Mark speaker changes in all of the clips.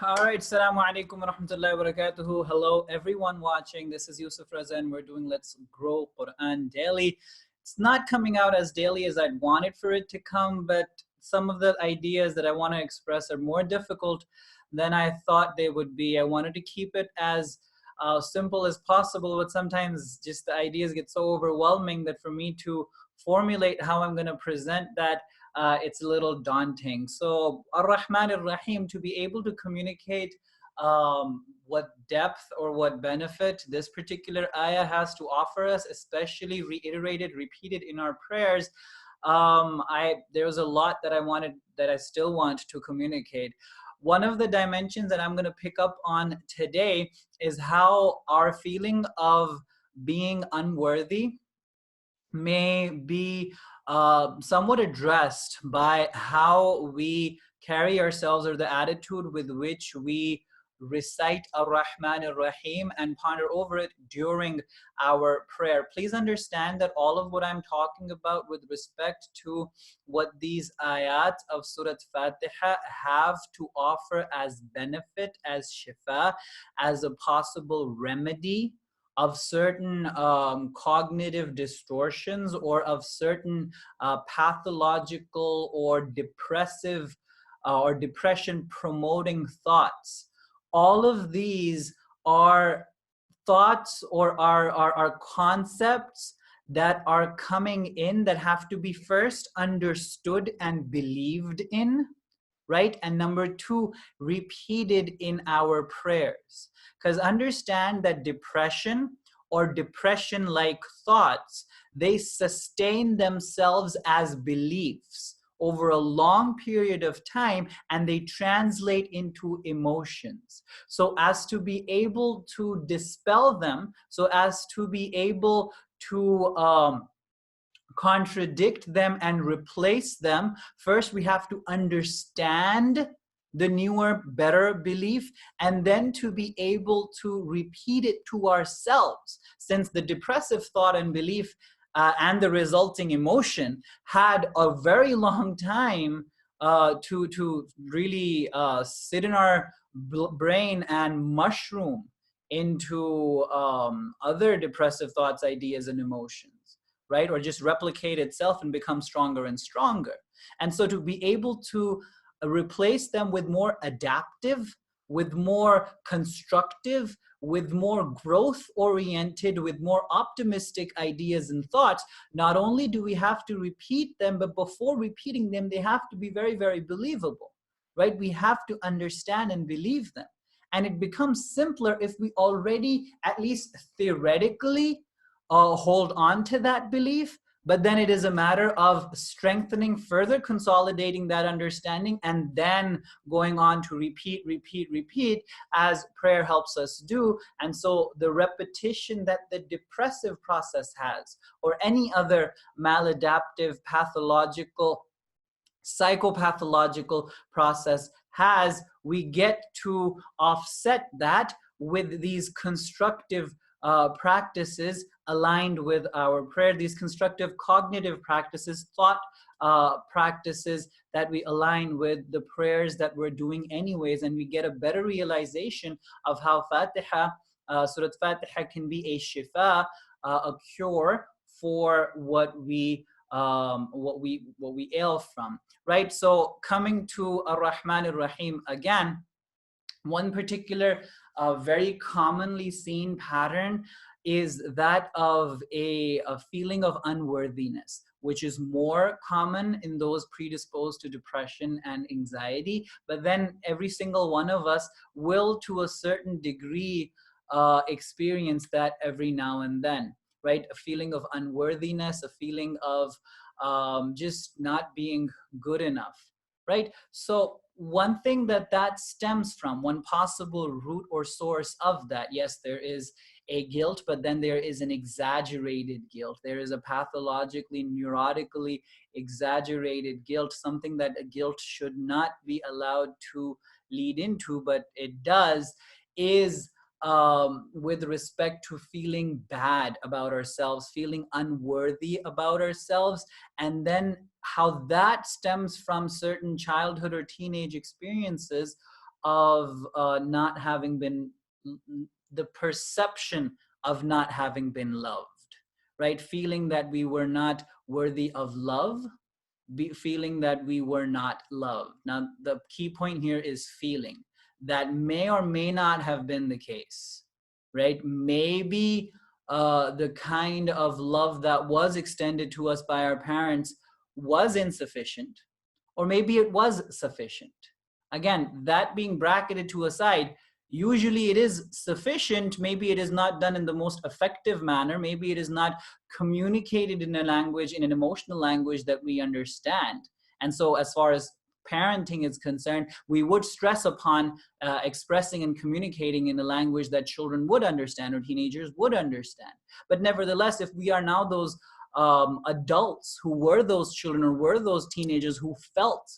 Speaker 1: All right, Assalamu alaikum wa rahmatullahi wa barakatuhu. Hello, everyone watching. This is Yousuf, Raza, and we're doing Let's Grow Qur'an Daily. It's not coming out as daily as I'd want it for it to come, but some of the ideas that I want to express are more difficult than I thought they would be. I wanted to keep it as simple as possible, but sometimes just the ideas get so overwhelming that for me to formulate how I'm going to present that, it's a little daunting. So Rahmaan Raheem, to be able to communicate what depth or what benefit this particular ayah has to offer us, especially reiterated, repeated in our prayers, there was a lot that I still want to communicate. One of the dimensions that I'm going to pick up on today is how our feeling of being unworthy may be somewhat addressed by how we carry ourselves, or the attitude with which we recite Ar-Rahman Ar-Rahim and ponder over it during our prayer. Please understand that all of what I'm talking about with respect to what these ayat of Surah Fatiha have to offer as benefit, as shifa, as a possible remedy of certain cognitive distortions, or of certain pathological or depressive or depression promoting thoughts. All of these are thoughts or are concepts that are coming in that have to be first understood and believed in, right? And number two, repeated in our prayers. Because understand that depression or depression-like thoughts, they sustain themselves as beliefs over a long period of time, and they translate into emotions. So as to be able to dispel them, so as to be able to contradict them and replace them, first we have to understand the newer, better belief, and then to be able to repeat it to ourselves, since the depressive thought and belief and the resulting emotion had a very long time to really sit in our brain and mushroom into other depressive thoughts, ideas, and emotions, right? Or just replicate itself and become stronger and stronger. And so to be able to replace them with more adaptive, with more constructive, with more growth-oriented, with more optimistic ideas and thoughts, not only do we have to repeat them, but before repeating them, they have to be very, very believable, right? We have to understand and believe them. And it becomes simpler if we already, at least theoretically, hold on to that belief, but then it is a matter of strengthening, further consolidating that understanding, and then going on to repeat, repeat, repeat, as prayer helps us do. And so the repetition that the depressive process has, or any other maladaptive, pathological, psychopathological process has, we get to offset that with these constructive practices aligned with our prayer, these constructive cognitive practices, thought practices that we align with the prayers that we're doing anyways, and we get a better realization of how Fatiha, Surah Fatiha can be a shifa, a cure for what we ail from, right? So coming to Ar-Rahman Ar-Rahim again, one particular very commonly seen pattern is that of a feeling of unworthiness, which is more common in those predisposed to depression and anxiety. But then every single one of us will, to a certain degree, experience that every now and then, right? A feeling of unworthiness, a feeling of just not being good enough, right? So one thing that stems from, one possible root or source of that, yes, there is a guilt, but then there is an exaggerated guilt. There is a pathologically, neurotically exaggerated guilt, something that a guilt should not be allowed to lead into, but it does, is with respect to feeling bad about ourselves, feeling unworthy about ourselves, and then how that stems from certain childhood or teenage experiences of not having been, the perception of not having been loved, right? Feeling that we were not worthy of love, feeling that we were not loved. Now, the key point here is feeling. That may or may not have been the case, right? Maybe the kind of love that was extended to us by our parents was insufficient, or maybe it was sufficient. Again, that being bracketed to a side, usually it is sufficient. Maybe it is not done in the most effective manner. Maybe it is not communicated in a language, in an emotional language that we understand. And so as far as parenting is concerned, we would stress upon expressing and communicating in a language that children would understand or teenagers would understand. But nevertheless, if we are now those adults who were those children or were those teenagers who felt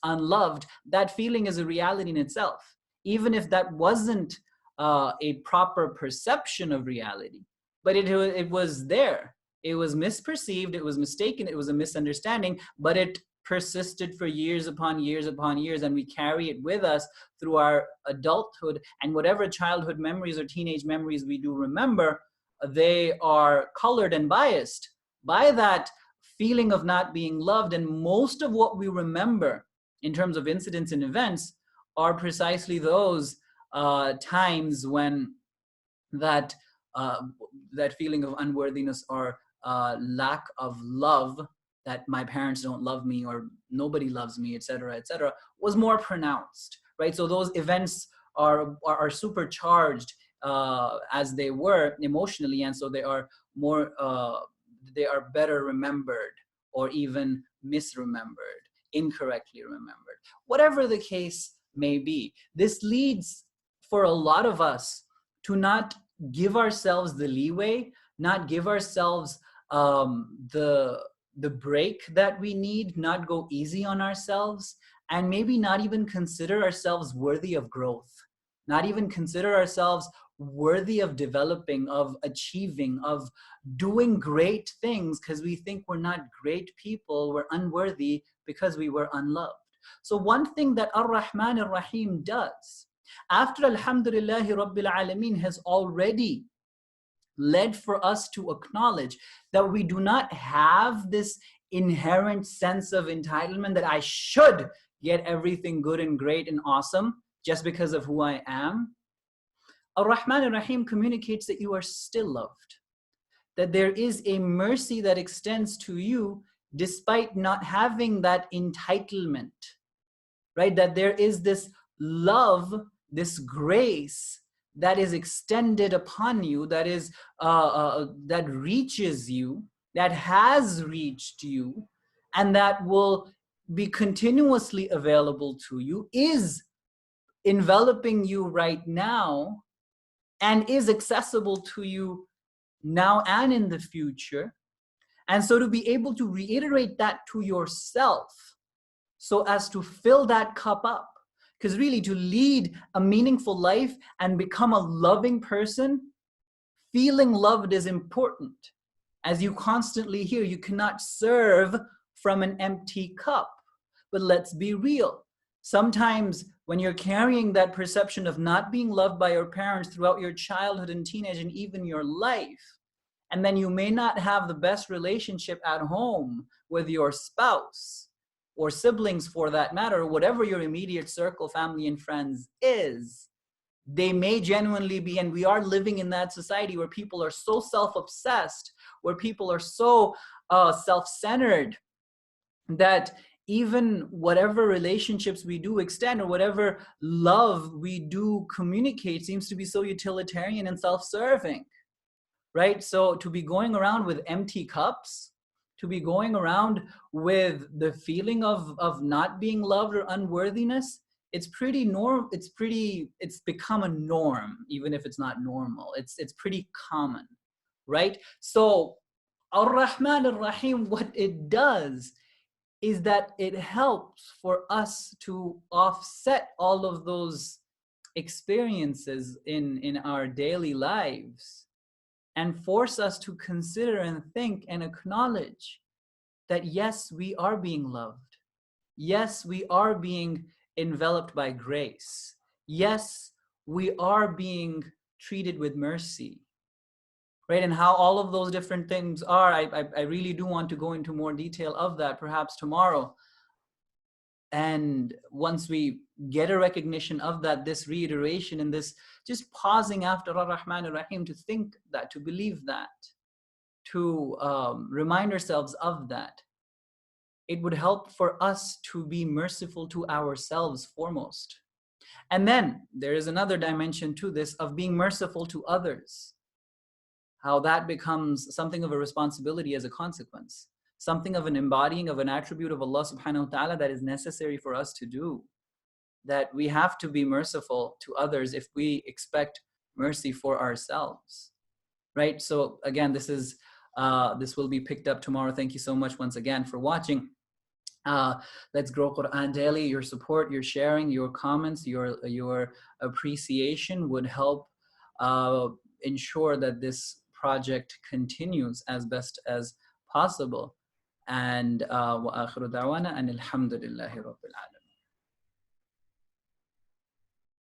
Speaker 1: unloved, that feeling is a reality in itself. Even if that wasn't a proper perception of reality, but it was there. It was misperceived, it was mistaken, it was a misunderstanding, but it persisted for years upon years upon years, and we carry it with us through our adulthood. And whatever childhood memories or teenage memories we do remember, they are colored and biased by that feeling of not being loved. And most of what we remember in terms of incidents and events are precisely those times when that that feeling of unworthiness or lack of love, that my parents don't love me or nobody loves me, etc., was more pronounced, right? So those events are supercharged as they were emotionally, and so they are more they are better remembered or even misremembered, incorrectly remembered, whatever the case may be. This leads for a lot of us to not give ourselves the leeway, not give ourselves the break that we need, not go easy on ourselves, and maybe not even consider ourselves worthy of growth, not even consider ourselves worthy of developing, of achieving, of doing great things, because we think we're not great people, we're unworthy because we were unloved. So one thing that Ar-Rahman Ar-Rahim does, after Alhamdulillahi Rabbil Alameen has already led for us to acknowledge that we do not have this inherent sense of entitlement that I should get everything good and great and awesome just because of who I am. Ar-Rahman Ar-Rahim communicates that you are still loved, that there is a mercy that extends to you despite not having that entitlement, right? That there is this love, this grace that is extended upon you, that is that reaches you, that has reached you, and that will be continuously available to you, is enveloping you right now, and is accessible to you now and in the future. And so to be able to reiterate that to yourself so as to fill that cup up, because really to lead a meaningful life and become a loving person, feeling loved is important. As you constantly hear, you cannot serve from an empty cup. But let's be real. Sometimes when you're carrying that perception of not being loved by your parents throughout your childhood and teenage and even your life, and then you may not have the best relationship at home with your spouse or siblings for that matter, whatever your immediate circle, family and friends is, they may genuinely be, and we are living in that society where people are so self-obsessed, where people are so self-centered, that even whatever relationships we do extend or whatever love we do communicate seems to be so utilitarian and self-serving, right? So to be going around with empty cups, to be going around with the feeling of not being loved or unworthiness, it's become a norm, even if it's not normal. It's pretty common, right? So Ar-Rahman Ar-Rahim, what it does is that it helps for us to offset all of those experiences in our daily lives and force us to consider and think and acknowledge that yes, we are being loved. Yes, we are being enveloped by grace. yes, we are being treated with mercy, right? And how all of those different things are, I really do want to go into more detail of that perhaps tomorrow. And once we get a recognition of that, this reiteration and this just pausing after Rahmaan and Raheem to think that, to believe that, to remind ourselves of that, it would help for us to be merciful to ourselves foremost. And then there is another dimension to this of being merciful to others, how that becomes something of a responsibility as a consequence, something of an embodying of an attribute of Allah subhanahu wa ta'ala that is necessary for us to do, that we have to be merciful to others if we expect mercy for ourselves, right? So again, this will be picked up tomorrow. Thank you so much once again for watching. Let's grow Qur'an Daily. Your support, your sharing, your comments, your appreciation would help ensure that this project continues as best as possible. And wa akhiru da'wana and alhamdulillahi rabbil alamin.